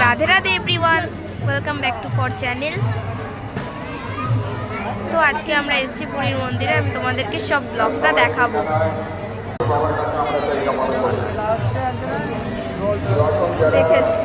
Radhe Radhe everyone, welcome back to for channel. তো আজকে আমরা এসেছি পুরীর মন্দিরে, আমি তোমাদেরকে সব ব্লগটা দেখাবো। দেখেছি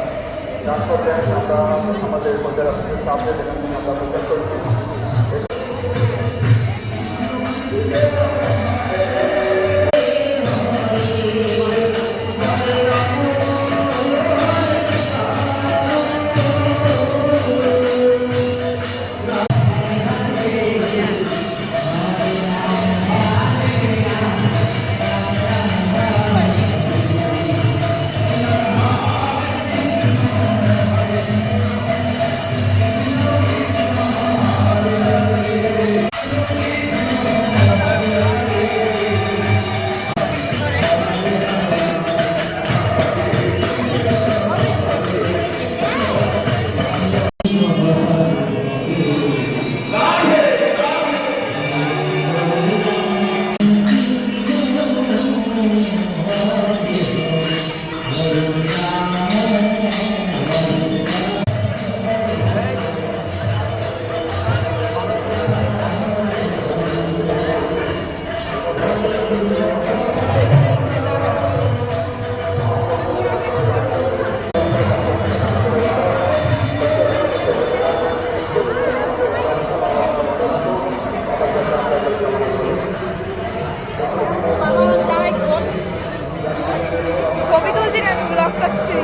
ছবি তুলছি না, আমি ব্লগ করছি।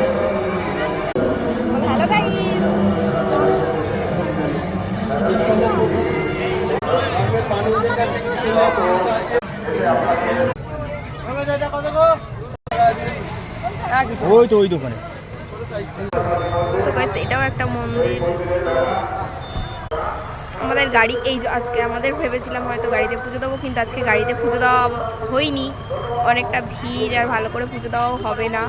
হ্যালো গাইস, ওই তো ওই দোকানে। এটাও একটা মন্দির। আমাদের গাড়ি এই যে আজকে আমাদের ভেবেছিলাম হয়তো গাড়িতে পুজো দেবো, কিন্তু আজকে গাড়িতে পুজো দেওয়া হয়নি, অনেকটা ভিড় আর ভালো করে পুজো দেওয়াও হবে না।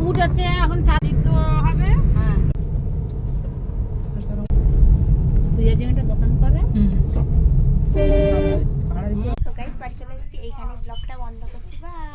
উঠেছে এখন চালিত হবে। হ্যাঁ, তুই একটা দোকান করে এইখানে ব্লগটা বন্ধ করছি। বাই।